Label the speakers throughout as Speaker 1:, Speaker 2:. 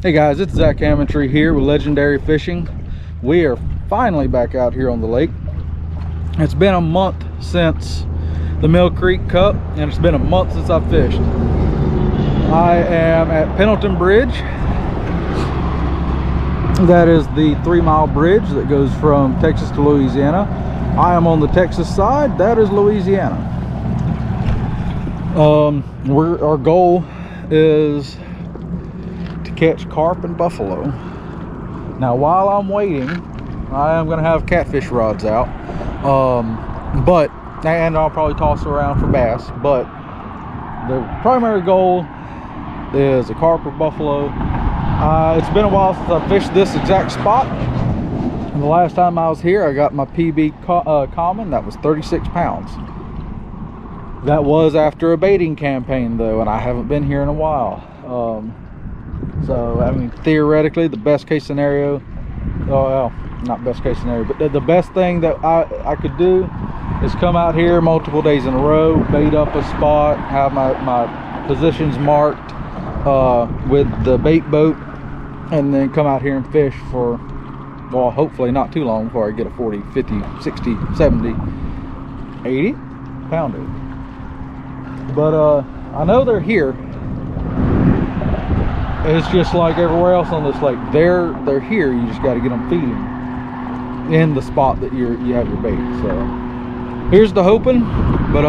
Speaker 1: Hey guys, it's Zach Hammondtree here with Legendary Fishing. We are finally back out here on the lake. It's been a month since the Mill Creek Cup, and it's been a month since I've fished. I am at Pendleton Bridge. That is the 3-mile bridge that goes from Texas to Louisiana. I am on the Texas side, that is Louisiana. Our goal is catch carp and buffalo. Now while I'm waiting, I am going to have catfish rods out, and I'll probably toss around for bass, but the primary goal is a carp or buffalo. It's been a while since I fished this exact spot, and the last time I was here I got my PB common. That was 36 pounds. That was after a baiting campaign though, and I haven't been here in a while. So I mean, theoretically the best case scenario, well, not best case scenario, but the best thing that I could do is come out here multiple days in a row, bait up a spot, have my positions marked with the bait boat, and then come out here and fish for, well, hopefully not too long before I get a 40, 50, 60, 70, 80 pounder. But I know they're here. It's just like everywhere else on this lake. They're here. You just got to get them feeding in the spot that you have your bait. So here's the hoping. But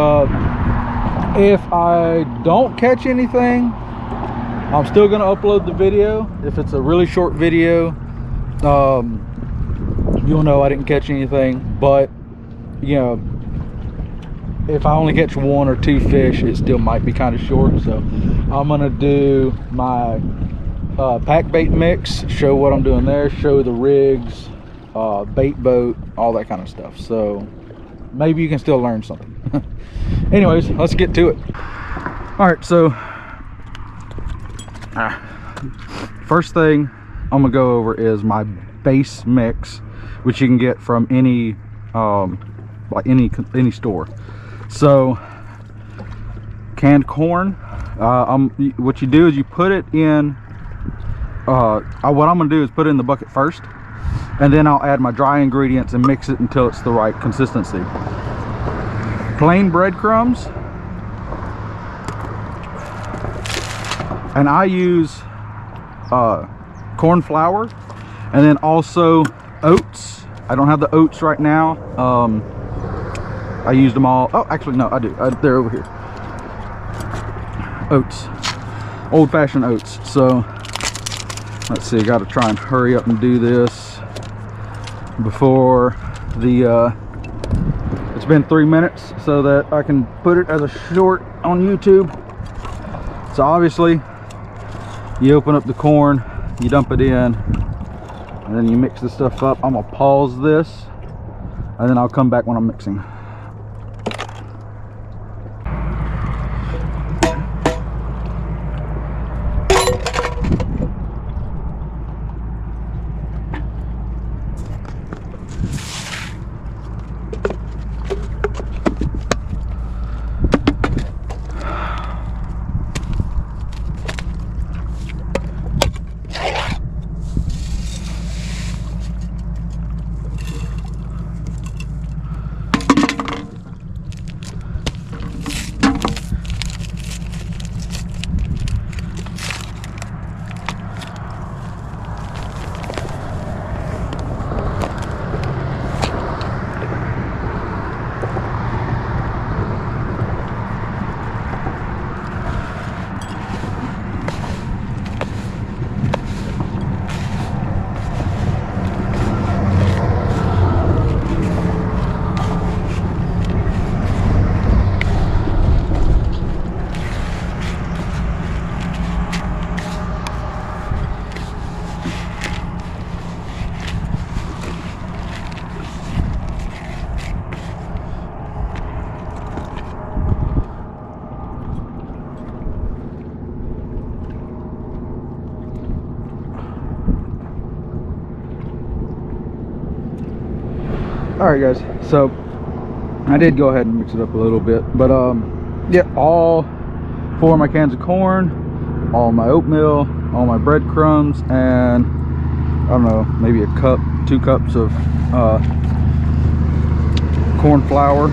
Speaker 1: if I don't catch anything, I'm still gonna upload the video. If it's a really short video, you'll know I didn't catch anything. But you know, if I only catch 1 or 2 fish, it still might be kind of short. So I'm gonna do my pack bait mix, show what I'm doing there, show the rigs, bait boat, all that kind of stuff. So maybe you can still learn something. Anyways, let's get to it. All right, so first thing I'm gonna go over is my base mix, which you can get from any like any store. So canned corn, what you do is you put it in, what I'm gonna do is put it in the bucket first, and then I'll add my dry ingredients and mix it until it's the right consistency. Plain breadcrumbs, and I use corn flour, and then also oats. I don't have the oats right now. I used them all. Oh, actually no, I do. They're over here. Oats, old-fashioned oats. So let's see, I got to try and hurry up and do this before the it's been 3 minutes so that I can put it as a short on YouTube. So obviously you open up the corn, you dump it in, and then you mix this stuff up. I'm gonna pause this and then I'll come back when I'm mixing. All right guys, so I did go ahead and mix it up a little bit, but yeah, all 4 of my cans of corn, all my oatmeal, all my breadcrumbs, and I don't know, maybe a cup, 2 cups of corn flour.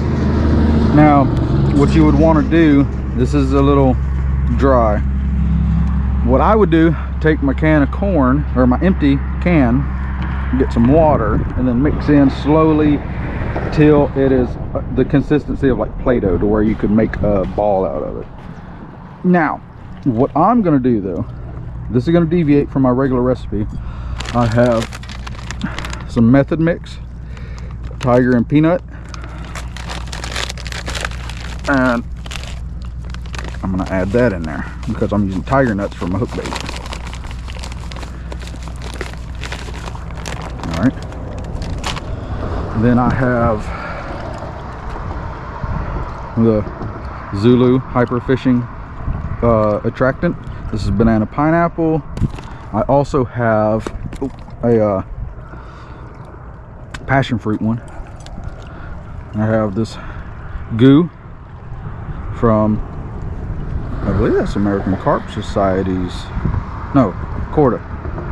Speaker 1: Now, what you would want to do, this is a little dry. What I would do, take my can of corn, or my empty can, get some water, and then mix in slowly till it is the consistency of like Play-Doh, to where you could make a ball out of it. Now, what I'm going to do though, this is going to deviate from my regular recipe. I have some method mix, tiger and peanut, and I'm going to add that in there because I'm using tiger nuts for my hook bait. All right. Then I have the Zulu hyper fishing attractant. This is banana pineapple. I also have a passion fruit one. I have this goo from, I believe that's American Carp Society's, no, Corda.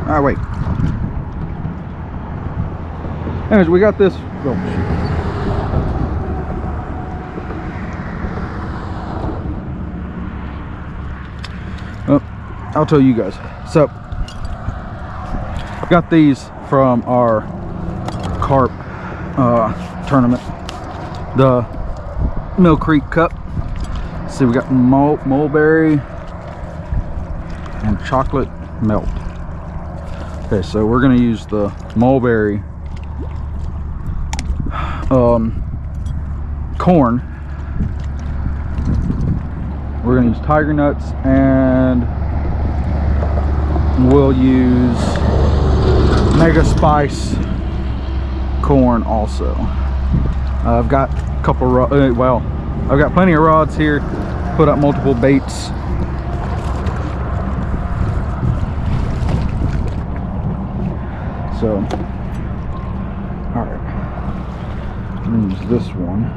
Speaker 1: Ah, wait. Anyways, we got this. Oh, oh, I'll tell you guys. So, got these from our carp tournament, the Mill Creek Cup. See, we got mulberry and chocolate melt. Okay, so we're gonna use the mulberry corn. We're gonna use tiger nuts, and we'll use mega spice corn also. I've got a couple well, I've got plenty of rods here, put up multiple baits. So, all right, I'm gonna use this one.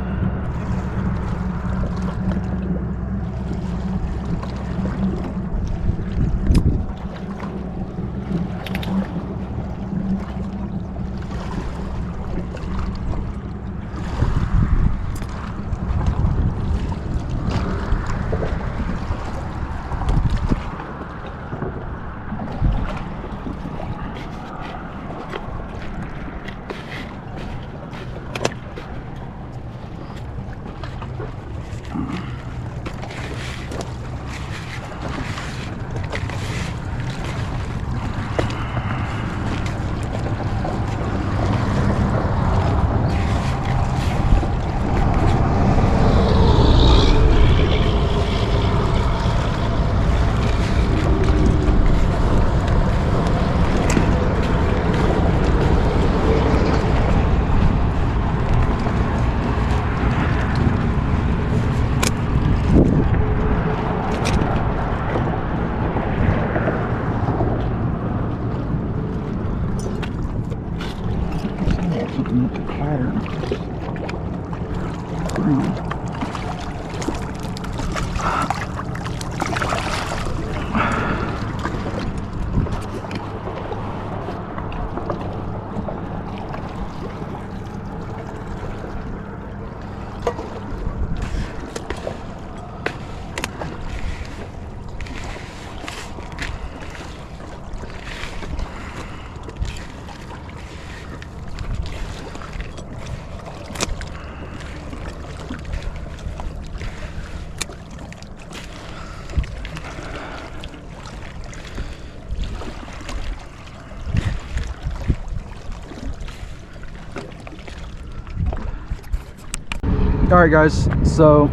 Speaker 1: All right, guys, so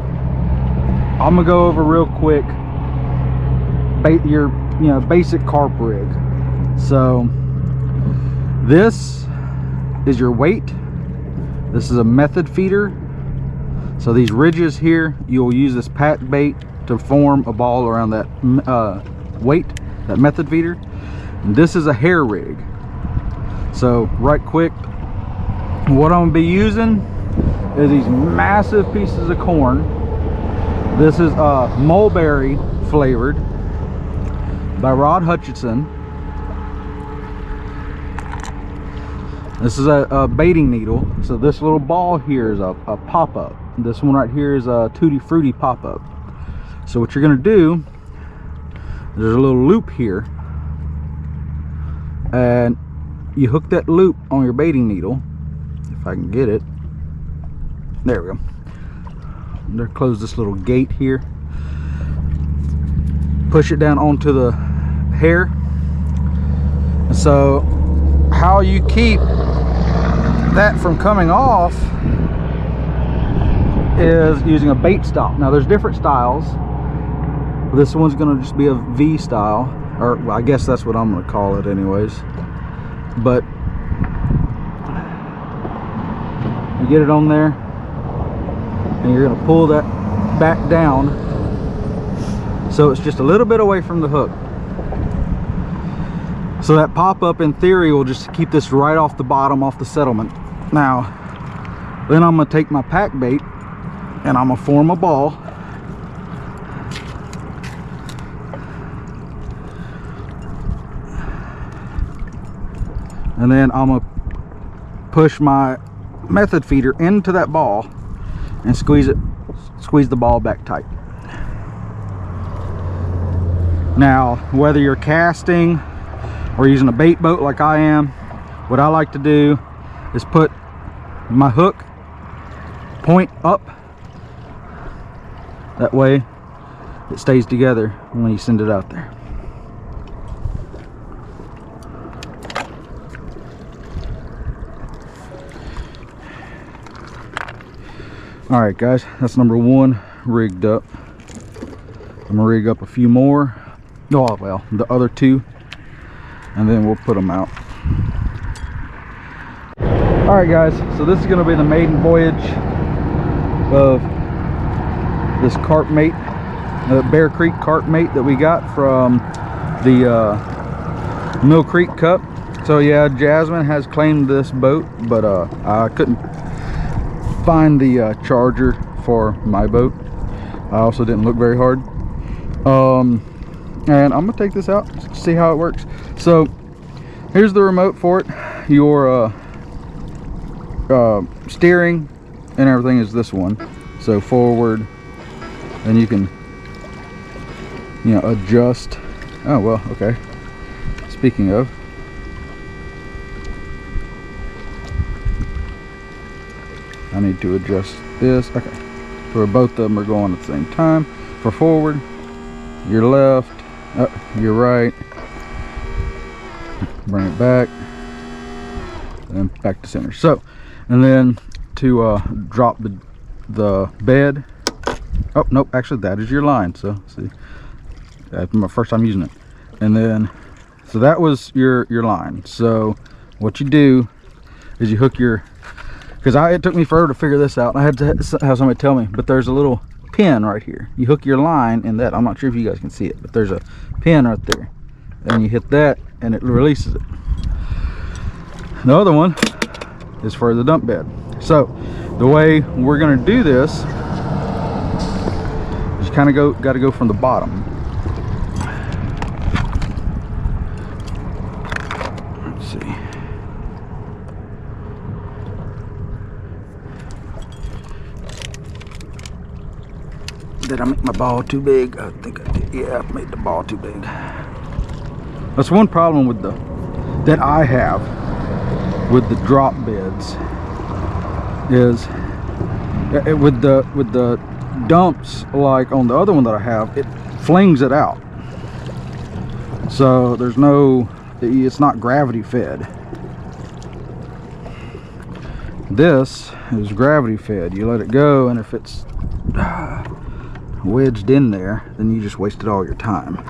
Speaker 1: I'm gonna go over real quick your basic carp rig. So this is your weight. This is a method feeder. So these ridges here, you'll use this pack bait to form a ball around that weight, that method feeder. And this is a hair rig. So right quick, what I'm gonna be using is these massive pieces of corn. This is mulberry flavored. by Rod Hutchinson. This is a baiting needle. So this little ball here is a pop-up. This one right here is a Tutti Frutti pop-up. So what you're gonna do, there's a little loop here, and you hook that loop on your baiting needle, if I can get it. There we go. There, close this little gate here. Push it down onto the hair. So how you keep that from coming off is using a bait stop. Now there's different styles. This one's gonna just be a V style, or well, I guess that's what I'm gonna call it anyways. But you get it on there, and you're gonna pull that back down so it's just a little bit away from the hook. So that pop-up in theory will just keep this right off the bottom, off the settlement. Now, then I'm gonna take my pack bait and I'm gonna form a ball. And then I'm gonna push my method feeder into that ball and squeeze the ball back tight. Now, whether you're casting or using a bait boat like I am, what I like to do is put my hook point up. That way it stays together when you send it out there. All right, guys, that's number one rigged up. I'm gonna rig up a few more. Oh, well, the other two, and then we'll put them out. All right, guys, so this is gonna be the maiden voyage of this carp mate, the Bear Creek carp mate that we got from the Mill Creek Cup. So yeah, Jasmine has claimed this boat, but I couldn't find the charger for my boat. I also didn't look very hard. And I'm gonna take this out, see how it works. So here's the remote for it. Your steering and everything is this one. So forward, and you can, you know, adjust. Oh well, okay. Speaking of, I need to adjust this. Okay, so both of them are going at the same time. For forward, your left, your right, bring it back, and back to center. So, and then to drop the bed. Oh nope, actually that is your line. So see, that's my first time using it. And then, so that was your line. So what you do is you hook your, because it took me forever to figure this out. I had to have somebody tell me, but there's a little pin right here. You hook your line in that. I'm not sure if you guys can see it, but there's a pin right there, and you hit that and it releases it. The other one is for the dump bed. So the way we're going to do this is you kind of got to go from the bottom. Let's see. Did I make my ball too big? I think I did. Yeah, I made the ball too big. That's one problem with that I have with the drop beds is with the dumps, like on the other one that I have, it flings it out. So there's no, it's not gravity fed. This is gravity fed. You let it go, and if it's wedged in there, then you just wasted all your time.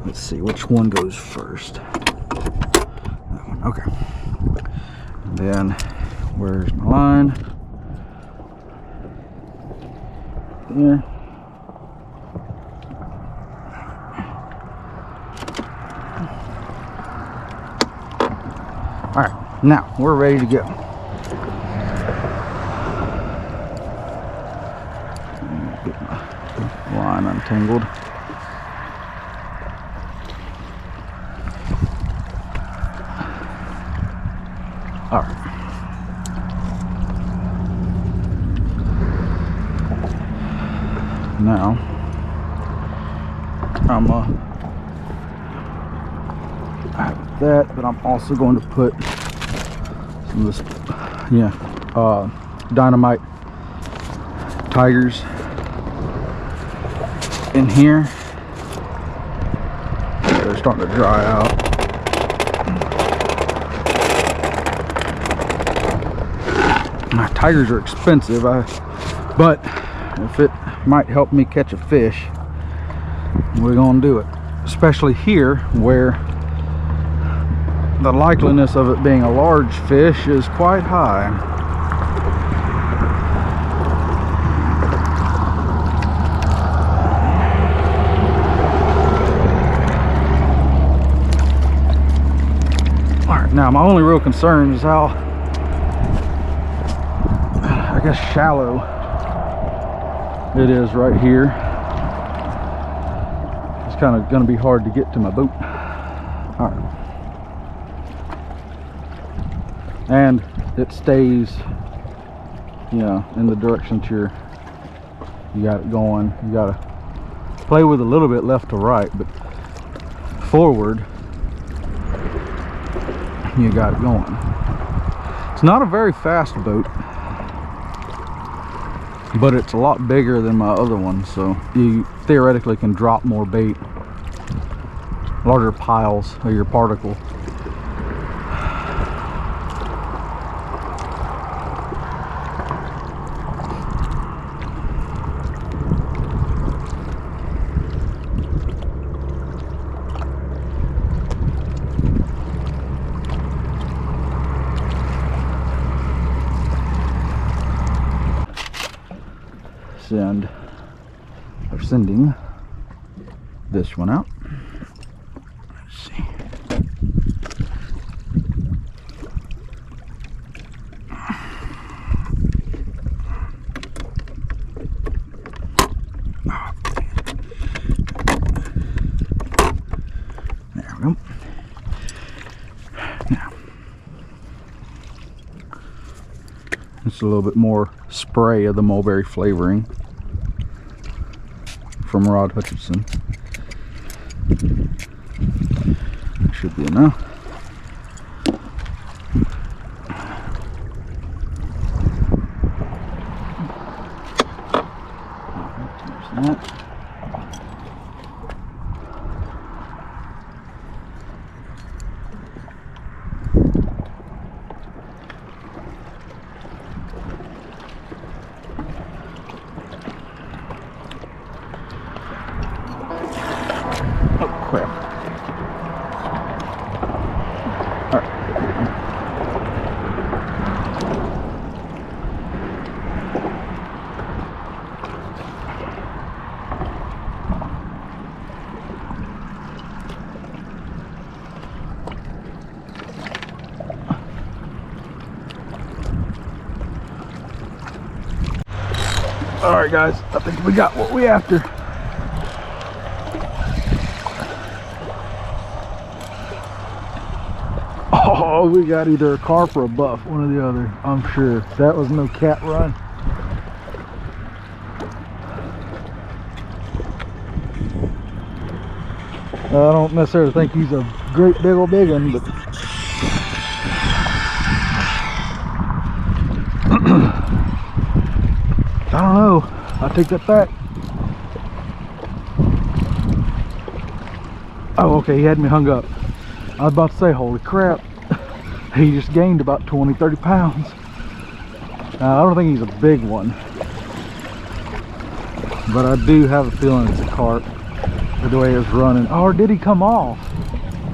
Speaker 1: Let's see which one goes first. That one, okay. And then where's my line? There. All right, now we're ready to go. Get my line untangled. Now, I'm I have that, but I'm also going to put some of this, dynamite tigers in here. They're starting to dry out. My tigers are expensive, but if it might help me catch a fish, we're gonna do it. Especially here where the likeliness of it being a large fish is quite high. Alright, now my only real concern is how, I guess, shallow it is right here. It's kind of going to be hard to get to my boat. All right. And it stays, in the direction that you got it going. You got to play with a little bit left to right, but forward, you got it going. It's not a very fast boat, but it's a lot bigger than my other one, so you theoretically can drop more bait, larger piles of your particle. Sending this one out. Let's see. There we go. Now, it's a little bit more spray of the mulberry flavoring from Rod Hutchinson. Should be enough. There's that. Alright guys, I think we got what we after. Oh, we got either a carp or a buff, one or the other, I'm sure. That was no cat run. I don't necessarily think he's a great big old big one, but I don't know. I take that back. Oh, okay, he had me hung up. I was about to say, holy crap. He just gained about 20-30 pounds. I don't think he's a big one, but I do have a feeling it's a carp, the way it's running. Oh, or did he come off?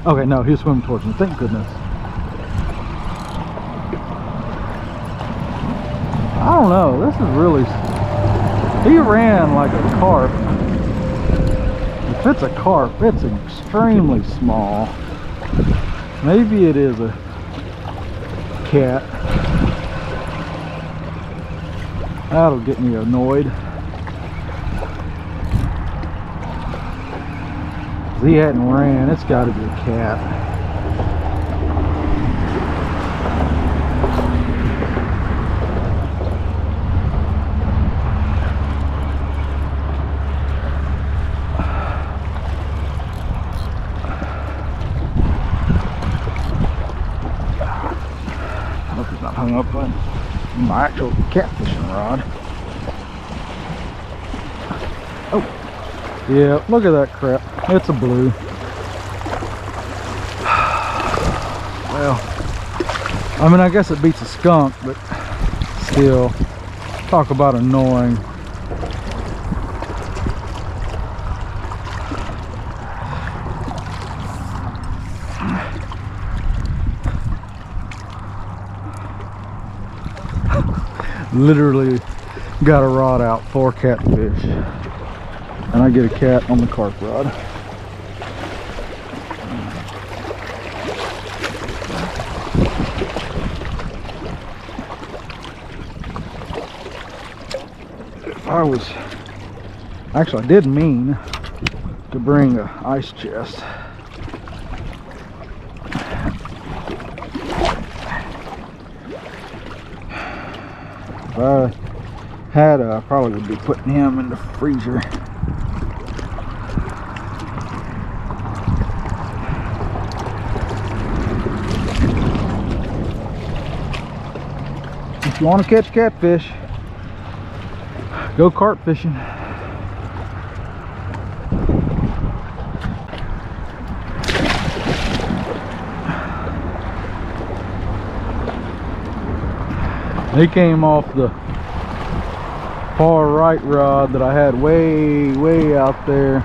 Speaker 1: Okay, no, he was swimming towards me, thank goodness. I don't know, this is really, he ran like a carp. If it's a carp, it's extremely small. Maybe it is a cat. That'll get me annoyed. If he hadn't ran, it's got to be a cat. my actual catfishing rod. Oh, yeah, look at that crap. It's a blue. Well, I mean, I guess it beats a skunk, but still, talk about annoying. Literally got a rod out for catfish, and I get a cat on the carp rod. If I was, actually I did mean to bring an ice chest. If I had, I probably would be putting him in the freezer. If you want to catch catfish, go carp fishing. He came off the far right rod that I had way out there,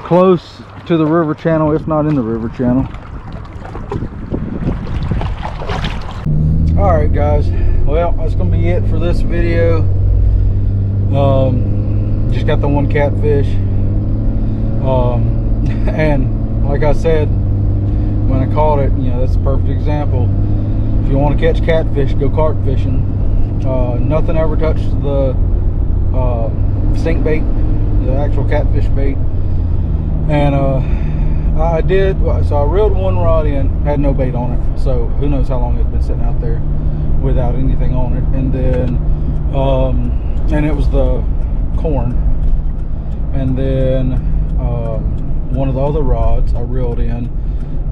Speaker 1: close to the river channel, if not in the river channel. All right, guys. Well, that's gonna be it for this video. Just got the one catfish, and like I said when I caught it, you know, that's a perfect example. If you want to catch catfish, go carp fishing. Nothing ever touched the stink bait, the actual catfish bait. And I did, so I reeled one rod in, had no bait on it, so who knows how long it's been sitting out there without anything on it. And then and it was the corn. And then one of the other rods I reeled in,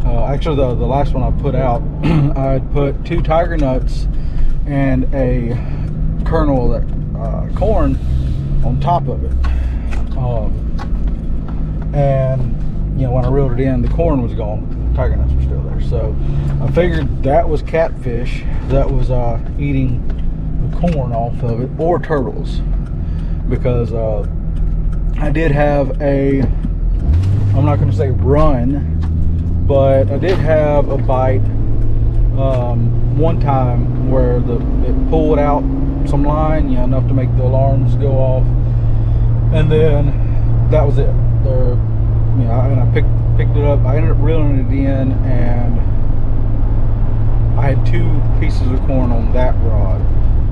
Speaker 1: actually the last one I put out, I put 2 tiger nuts and a kernel of that corn on top of it. And you know, when I reeled it in, the corn was gone, the tiger nuts were still there. So I figured that was catfish that was eating the corn off of it, or turtles, because I did have a, I'm not going to say run, but I did have a bite one time where it pulled out some line, you know, enough to make the alarms go off, and then that was it. There, you know, and I picked it up. I ended up reeling it in, and I had 2 pieces of corn on that rod,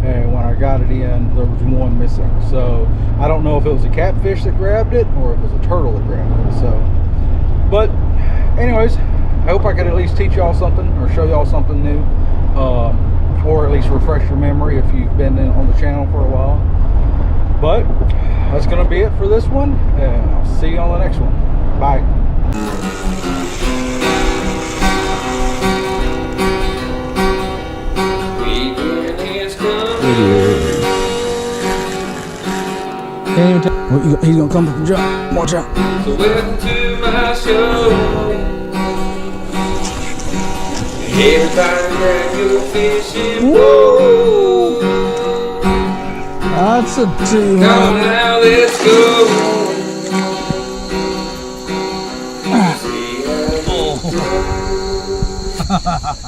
Speaker 1: and when I got it in, there was one missing. So I don't know if it was a catfish that grabbed it or if it was a turtle that grabbed it. So, but anyways, I hope I could at least teach y'all something or show y'all something new, or at least refresh your memory if you've been on the channel for a while. But that's going to be it for this one, and I'll see you on the next one. Bye. Can't even tell. Well, he's going to come up and jump. Watch out.
Speaker 2: So welcome to my show. Everybody grab your fishing pole.
Speaker 1: That's a 200.
Speaker 2: Come now, let's go. See how it goes.